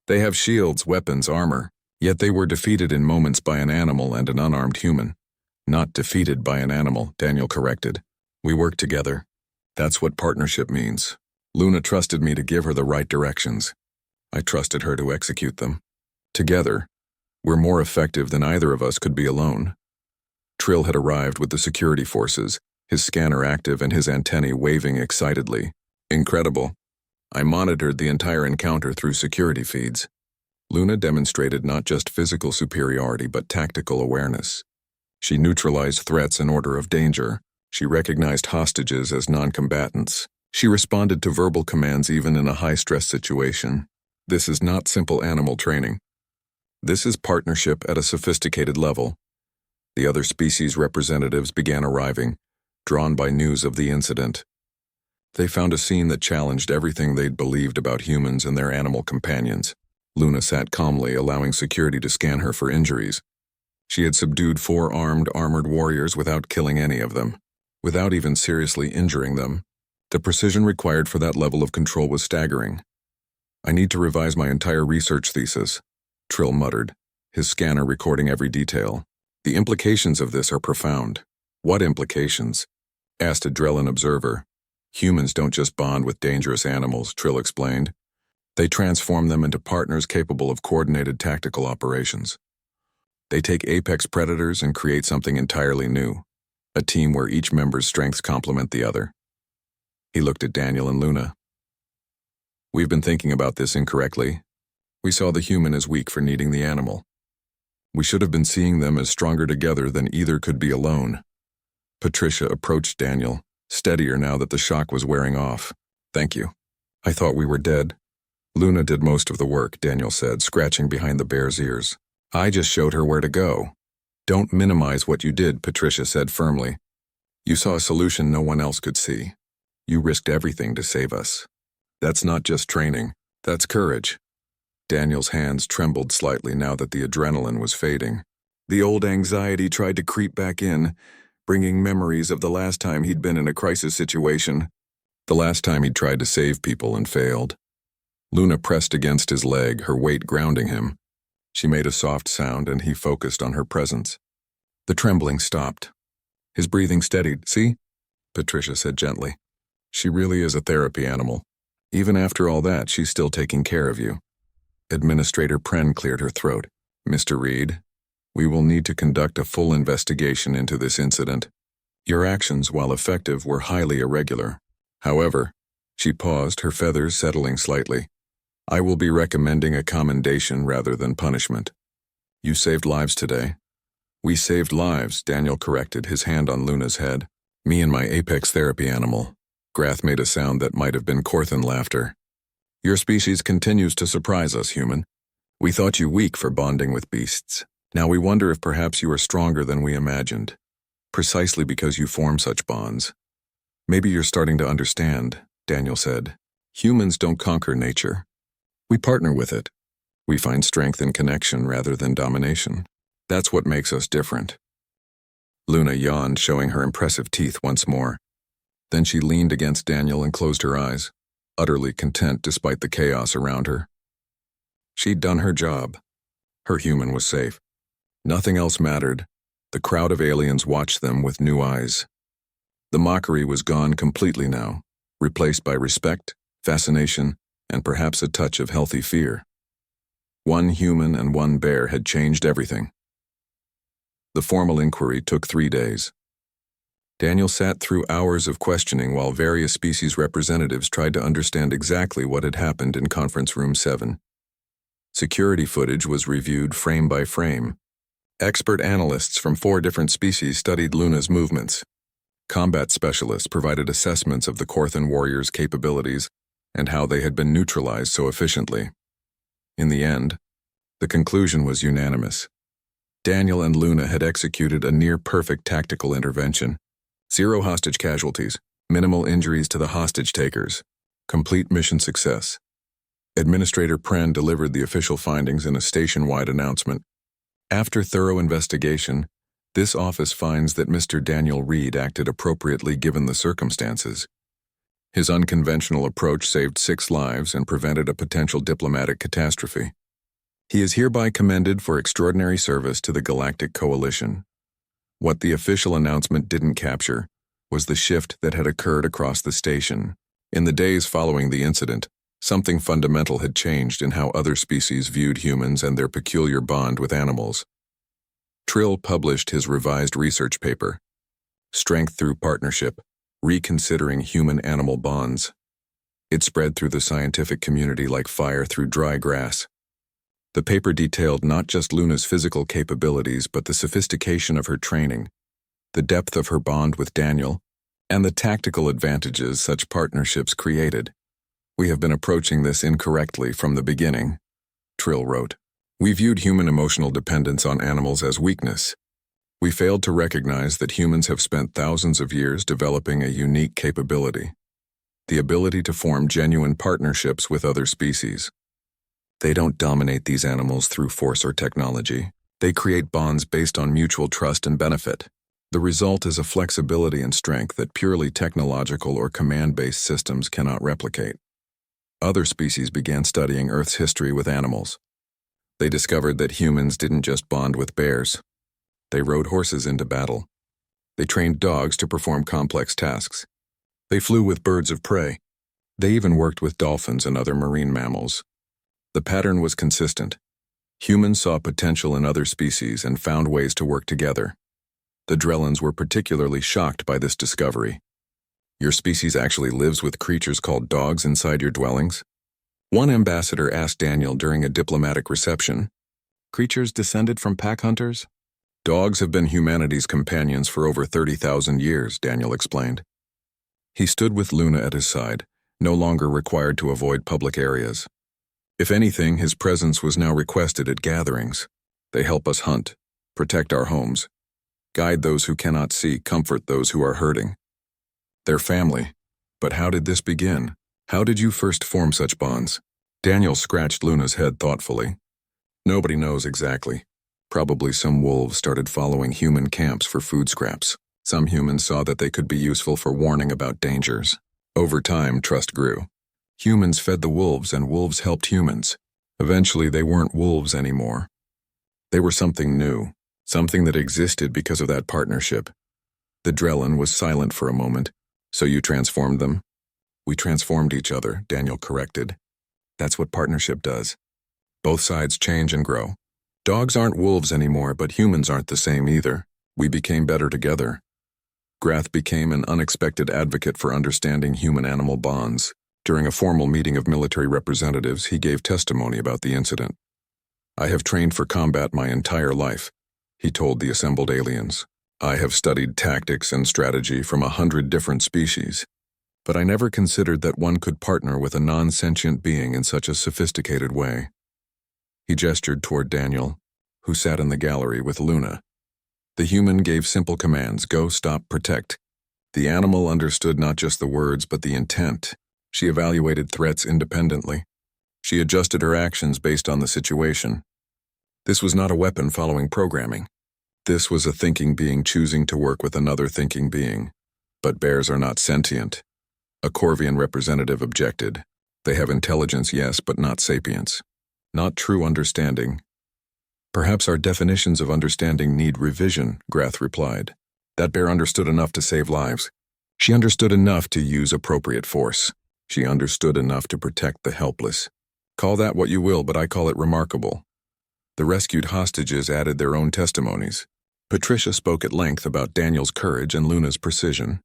They have shields, weapons, armor, yet they were defeated in moments by an animal and an unarmed human." "Not defeated by an animal," Daniel corrected. "We work together. That's what partnership means. Luna trusted me to give her the right directions. I trusted her to execute them. Together, we're more effective than either of us could be alone." Trill had arrived with the security forces, his scanner active and his antennae waving excitedly. "Incredible. I monitored the entire encounter through security feeds." Luna demonstrated not just physical superiority but tactical awareness. She neutralized threats in order of danger. She recognized hostages as non-combatants. She responded to verbal commands even in a high-stress situation. This is not simple animal training. This is partnership at a sophisticated level. The other species representatives began arriving, drawn by news of the incident. They found a scene that challenged everything they'd believed about humans and their animal companions. Luna sat calmly, allowing security to scan her for injuries. She had subdued 4 armored warriors without killing any of them, without even seriously injuring them. The precision required for that level of control was staggering. "I need to revise my entire research thesis," Trill muttered, his scanner recording every detail. "The implications of this are profound." "What implications?" asked a Drellin observer. "Humans don't just bond with dangerous animals," Trill explained. "They transform them into partners capable of coordinated tactical operations. They take apex predators and create something entirely new, a team where each member's strengths complement the other." He looked at Daniel and Luna. "We've been thinking about this incorrectly. We saw the human as weak for needing the animal. We should have been seeing them as stronger together than either could be alone." Patricia approached Daniel, steadier now that the shock was wearing off. "Thank you. I thought we were dead." "Luna did most of the work," Daniel said, scratching behind the bear's ears. "I just showed her where to go." "Don't minimize what you did," Patricia said firmly. "You saw a solution no one else could see. You risked everything to save us. That's not just training, that's courage." Daniel's hands trembled slightly now that the adrenaline was fading. The old anxiety tried to creep back in, bringing memories of the last time he'd been in a crisis situation, the last time he'd tried to save people and failed. Luna pressed against his leg, her weight grounding him. She made a soft sound and he focused on her presence. The trembling stopped. His breathing steadied. "See?" Patricia said gently. "She really is a therapy animal. Even after all that, she's still taking care of you." Administrator Pren cleared her throat. "Mr. Reed, we will need to conduct a full investigation into this incident. Your actions, while effective, were highly irregular. However," she paused, her feathers settling slightly, "I will be recommending a commendation rather than punishment. You saved lives today." "We saved lives," Daniel corrected, his hand on Luna's head. "Me and my apex therapy animal." Grath made a sound that might have been Corthan laughter. "Your species continues to surprise us, human. We thought you weak for bonding with beasts. Now we wonder if perhaps you are stronger than we imagined, precisely because you form such bonds. Maybe you're starting to understand," Daniel said. "Humans don't conquer nature. We partner with it. We find strength in connection rather than domination. That's what makes us different." Luna yawned, showing her impressive teeth once more. Then she leaned against Daniel and closed her eyes, utterly content despite the chaos around her. She'd done her job. Her human was safe. Nothing else mattered. The crowd of aliens watched them with new eyes. The mockery was gone completely now, replaced by respect, fascination, and perhaps a touch of healthy fear. One human and one bear had changed everything. The formal inquiry took 3 days. Daniel sat through hours of questioning while various species representatives tried to understand exactly what had happened in Conference Room 7. Security footage was reviewed frame by frame. Expert analysts from 4 different species studied Luna's movements. Combat specialists provided assessments of the Corthan warriors' capabilities and how they had been neutralized so efficiently. In the end, the conclusion was unanimous. Daniel and Luna had executed a near-perfect tactical intervention. 0 hostage casualties, minimal injuries to the hostage takers, complete mission success. Administrator Pren delivered the official findings in a station-wide announcement. After thorough investigation, this office finds that Mr. Daniel Reed acted appropriately given the circumstances. His unconventional approach saved 6 lives and prevented a potential diplomatic catastrophe. He is hereby commended for extraordinary service to the Galactic Coalition. What the official announcement didn't capture was the shift that had occurred across the station. In the days following the incident, something fundamental had changed in how other species viewed humans and their peculiar bond with animals. Trill published his revised research paper, Strength Through Partnership, Reconsidering Human-Animal Bonds. It spread through the scientific community like fire through dry grass. The paper detailed not just Luna's physical capabilities but the sophistication of her training, the depth of her bond with Daniel, and the tactical advantages such partnerships created. "We have been approaching this incorrectly from the beginning," Trill wrote. "We viewed human emotional dependence on animals as weakness. We failed to recognize that humans have spent thousands of years developing a unique capability, the ability to form genuine partnerships with other species. They don't dominate these animals through force or technology. They create bonds based on mutual trust and benefit. The result is a flexibility and strength that purely technological or command-based systems cannot replicate." Other species began studying Earth's history with animals. They discovered that humans didn't just bond with bears. They rode horses into battle. They trained dogs to perform complex tasks. They flew with birds of prey. They even worked with dolphins and other marine mammals. The pattern was consistent. Humans saw potential in other species and found ways to work together. The Drellans were particularly shocked by this discovery. "Your species actually lives with creatures called dogs inside your dwellings?" One ambassador asked Daniel during a diplomatic reception. "Creatures descended from pack hunters?" "Dogs have been humanity's companions for over 30,000 years, Daniel explained. He stood with Luna at his side, no longer required to avoid public areas. If anything, his presence was now requested at gatherings. They help us hunt, protect our homes, guide those who cannot see, comfort those who are hurting. They're family. But how did this begin? How did you first form such bonds?" Daniel scratched Luna's head thoughtfully. "Nobody knows exactly. Probably some wolves started following human camps for food scraps. Some humans saw that they could be useful for warning about dangers. Over time, trust grew. Humans fed the wolves and wolves helped humans. Eventually, they weren't wolves anymore. They were something new, something that existed because of that partnership." The Drellan was silent for a moment. "So you transformed them?" "We transformed each other," Daniel corrected. "That's what partnership does. Both sides change and grow. Dogs aren't wolves anymore, but humans aren't the same either. We became better together." Grath became an unexpected advocate for understanding human-animal bonds. During a formal meeting of military representatives, he gave testimony about the incident. "I have trained for combat my entire life," he told the assembled aliens. "I have studied tactics and strategy from 100 different species. But I never considered that one could partner with a non-sentient being in such a sophisticated way." He gestured toward Daniel, who sat in the gallery with Luna. The human gave simple commands: go, stop, protect. The animal understood not just the words but the intent. She evaluated threats independently. She adjusted her actions based on the situation. This was not a weapon following programming. This was a thinking being choosing to work with another thinking being. "But bears are not sentient," a Corvian representative objected. "They have intelligence, yes, but not sapience. Not true understanding." "Perhaps our definitions of understanding need revision," Grath replied. "That bear understood enough to save lives. She understood enough to use appropriate force. She understood enough to protect the helpless. Call that what you will, but I call it remarkable." The rescued hostages added their own testimonies. Patricia spoke at length about Daniel's courage and Luna's precision.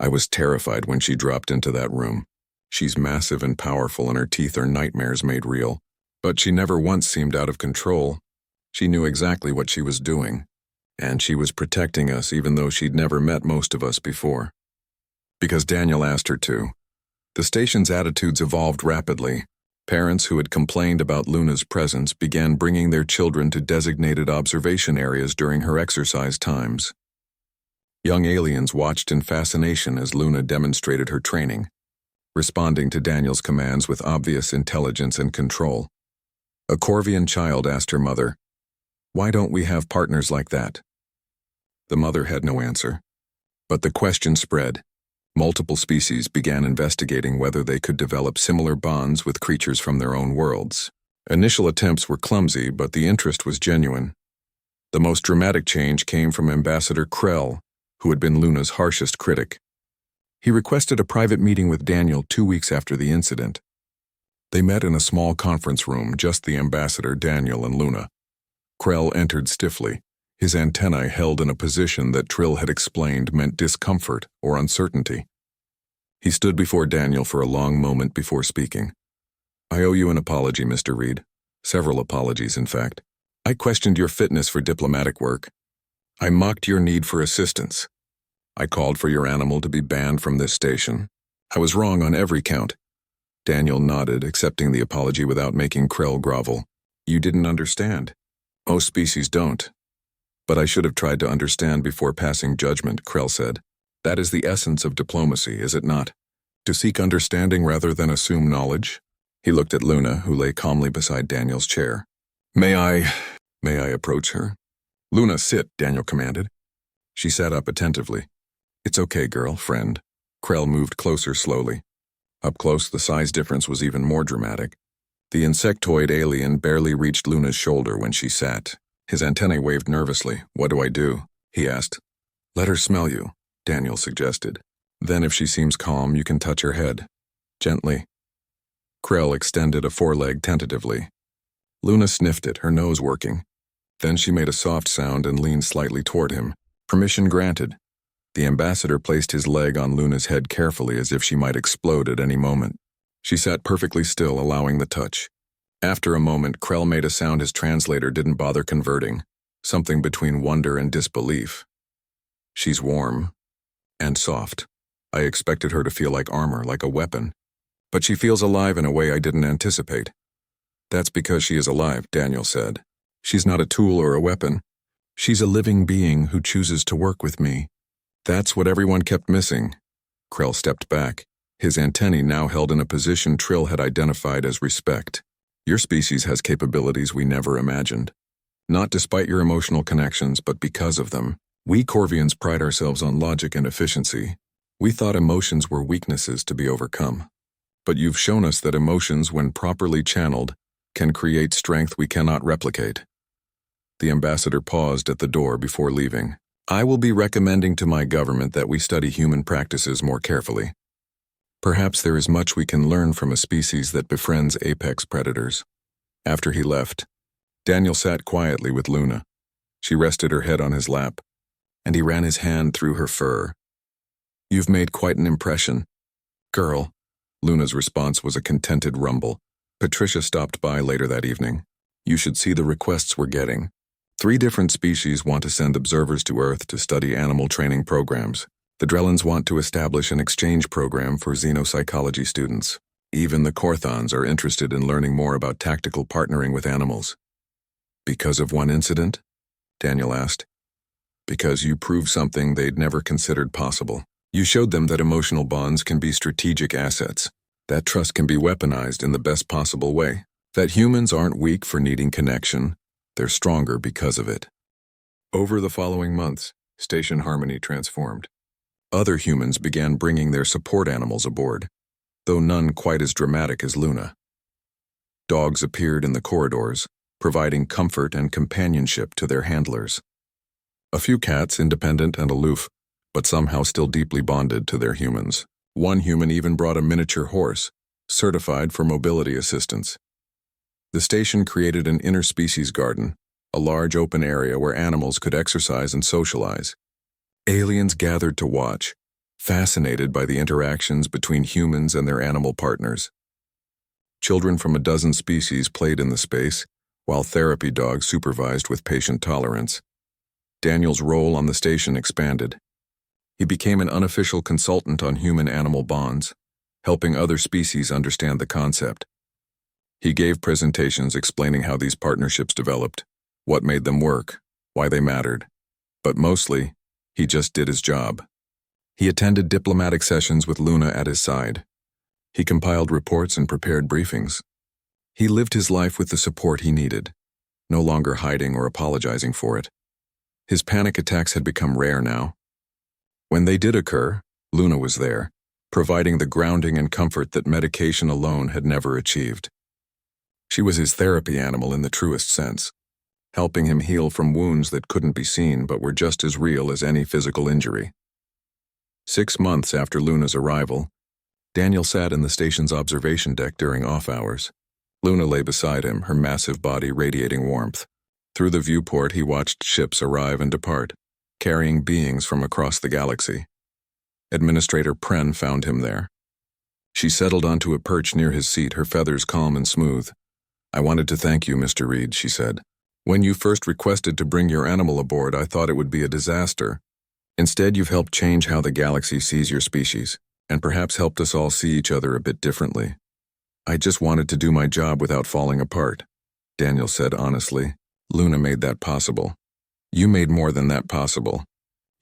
"I was terrified when she dropped into that room. She's massive and powerful, and her teeth are nightmares made real. But she never once seemed out of control. She knew exactly what she was doing. And she was protecting us even though she'd never met most of us before. Because Daniel asked her to." The station's attitudes evolved rapidly. Parents who had complained about Luna's presence began bringing their children to designated observation areas during her exercise times. Young aliens watched in fascination as Luna demonstrated her training, responding to Daniel's commands with obvious intelligence and control. A Corvian child asked her mother, "Why don't we have partners like that?" The mother had no answer. But the question spread. Multiple species began investigating whether they could develop similar bonds with creatures from their own worlds. Initial attempts were clumsy, but the interest was genuine. The most dramatic change came from Ambassador Krell, who had been Luna's harshest critic. He requested a private meeting with Daniel 2 weeks after the incident. They met in a small conference room, just the ambassador, Daniel, and Luna. Krell entered stiffly, his antennae held in a position that Trill had explained meant discomfort or uncertainty. He stood before Daniel for a long moment before speaking. "I owe you an apology, Mr. Reed. Several apologies, in fact. I questioned your fitness for diplomatic work. I mocked your need for assistance. I called for your animal to be banned from this station. I was wrong on every count. Daniel nodded, accepting the apology without making Krell grovel. You didn't understand. Most species don't. But I should have tried to understand before passing judgment, Krell said. That is the essence of diplomacy, is it not? To seek understanding rather than assume knowledge? He looked at Luna, who lay calmly beside Daniel's chair. May I approach her? Luna, sit, Daniel commanded. She sat up attentively. It's okay, girl, friend. Krell moved closer slowly. Up close, the size difference was even more dramatic. The insectoid alien barely reached Luna's shoulder when she sat. His antennae waved nervously. What do I do? He asked. Let her smell you, Daniel suggested. Then if she seems calm, you can touch her head. Gently. Krell extended a foreleg tentatively. Luna sniffed it, her nose working. Then she made a soft sound and leaned slightly toward him. Permission granted. The ambassador placed his leg on Luna's head carefully as if she might explode at any moment. She sat perfectly still, allowing the touch. After a moment, Krell made a sound his translator didn't bother converting, something between wonder and disbelief. She's warm and soft. I expected her to feel like armor, like a weapon. But she feels alive in a way I didn't anticipate. That's because she is alive, Daniel said. She's not a tool or a weapon. She's a living being who chooses to work with me. That's what everyone kept missing. Krell stepped back, his antennae now held in a position Trill had identified as respect. Your species has capabilities we never imagined. Not despite your emotional connections, but because of them. We Corvians pride ourselves on logic and efficiency. We thought emotions were weaknesses to be overcome. But you've shown us that emotions, when properly channeled, can create strength we cannot replicate. The ambassador paused at the door before leaving. I will be recommending to my government that we study human practices more carefully. Perhaps there is much we can learn from a species that befriends apex predators. After he left, Daniel sat quietly with Luna. She rested her head on his lap, and he ran his hand through her fur. You've made quite an impression. Girl. Luna's response was a contented rumble. Patricia stopped by later that evening. You should see the requests we're getting. 3 different species want to send observers to Earth to study animal training programs. The Drellans want to establish an exchange program for xenopsychology students. Even the Korthons are interested in learning more about tactical partnering with animals. Because of one incident? Daniel asked. Because you proved something they'd never considered possible. You showed them that emotional bonds can be strategic assets. That trust can be weaponized in the best possible way. That humans aren't weak for needing connection. They're stronger because of it. Over the following months, Station Harmony transformed. Other humans began bringing their support animals aboard, though none quite as dramatic as Luna. Dogs appeared in the corridors, providing comfort and companionship to their handlers. A few cats, independent and aloof, but somehow still deeply bonded to their humans. One human even brought a miniature horse, certified for mobility assistance. The station created an interspecies garden, a large open area where animals could exercise and socialize. Aliens gathered to watch, fascinated by the interactions between humans and their animal partners. Children from a dozen species played in the space, while therapy dogs supervised with patient tolerance. Daniel's role on the station expanded. He became an unofficial consultant on human-animal bonds, helping other species understand the concept. He gave presentations explaining how these partnerships developed, what made them work, why they mattered. But mostly, he just did his job. He attended diplomatic sessions with Luna at his side. He compiled reports and prepared briefings. He lived his life with the support he needed, no longer hiding or apologizing for it. His panic attacks had become rare now. When they did occur, Luna was there, providing the grounding and comfort that medication alone had never achieved. She was his therapy animal in the truest sense, helping him heal from wounds that couldn't be seen but were just as real as any physical injury. 6 months after Luna's arrival, Daniel sat in the station's observation deck during off hours. Luna lay beside him, her massive body radiating warmth. Through the viewport, he watched ships arrive and depart, carrying beings from across the galaxy. Administrator Pren found him there. She settled onto a perch near his seat, her feathers calm and smooth. "I wanted to thank you, Mr. Reed," she said. "When you first requested to bring your animal aboard, I thought it would be a disaster. Instead, you've helped change how the galaxy sees your species, and perhaps helped us all see each other a bit differently. I just wanted to do my job without falling apart," Daniel said honestly. "Luna made that possible. You made more than that possible.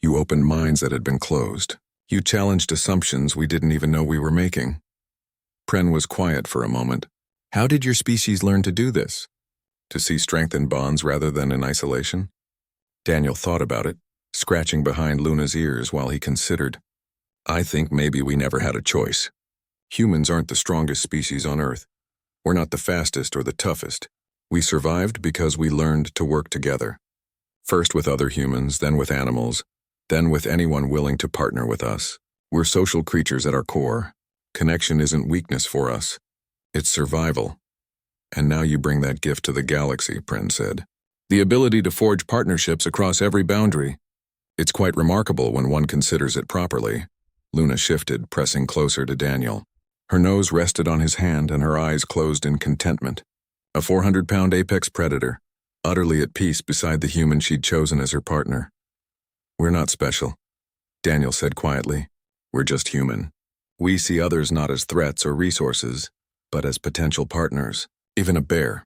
You opened minds that had been closed. You challenged assumptions we didn't even know we were making." Pren was quiet for a moment. "How did your species learn to do this? To see strength in bonds rather than in isolation?" Daniel thought about it, scratching behind Luna's ears while he considered. "I think maybe we never had a choice. Humans aren't the strongest species on Earth. We're not the fastest or the toughest. We survived because we learned to work together. First with other humans, then with animals, then with anyone willing to partner with us. We're social creatures at our core. Connection isn't weakness for us. It's survival. And now you bring that gift to the galaxy," Pren said. "The ability to forge partnerships across every boundary. It's quite remarkable when one considers it properly." Luna shifted, pressing closer to Daniel. Her nose rested on his hand and her eyes closed in contentment. A 400-pound apex predator, utterly at peace beside the human she'd chosen as her partner. "We're not special," Daniel said quietly. "We're just human. We see others not as threats or resources, but as potential partners, even a bear."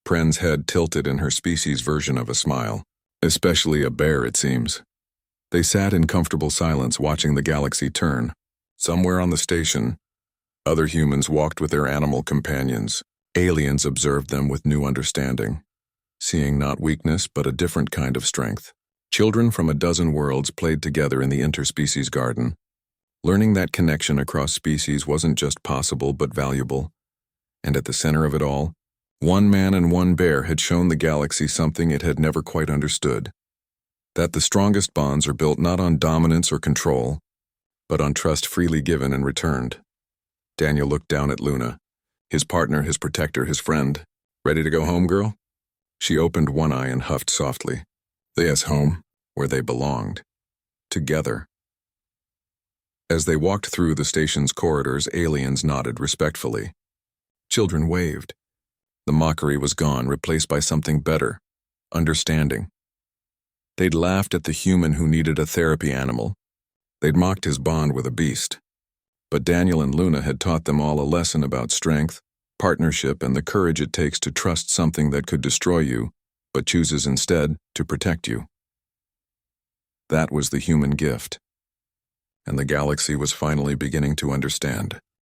Pren's head tilted in her species' version of a smile. "Especially a bear, it seems." They sat in comfortable silence watching the galaxy turn. Somewhere on the station, other humans walked with their animal companions. Aliens observed them with new understanding, seeing not weakness but a different kind of strength. Children from a dozen worlds played together in the interspecies garden. Learning that connection across species wasn't just possible but valuable. And at the center of it all, one man and one bear had shown the galaxy something it had never quite understood. That the strongest bonds are built not on dominance or control, but on trust freely given and returned. Daniel looked down at Luna, his partner, his protector, his friend. "Ready to go home, girl?" She opened one eye and huffed softly. Yes, home, where they belonged. Together. As they walked through the station's corridors, aliens nodded respectfully. Children waved. The mockery was gone, replaced by something better, understanding. They'd laughed at the human who needed a therapy animal. They'd mocked his bond with a beast. But Daniel and Luna had taught them all a lesson about strength, partnership, and the courage it takes to trust something that could destroy you, but chooses instead to protect you. That was the human gift. And the galaxy was finally beginning to understand.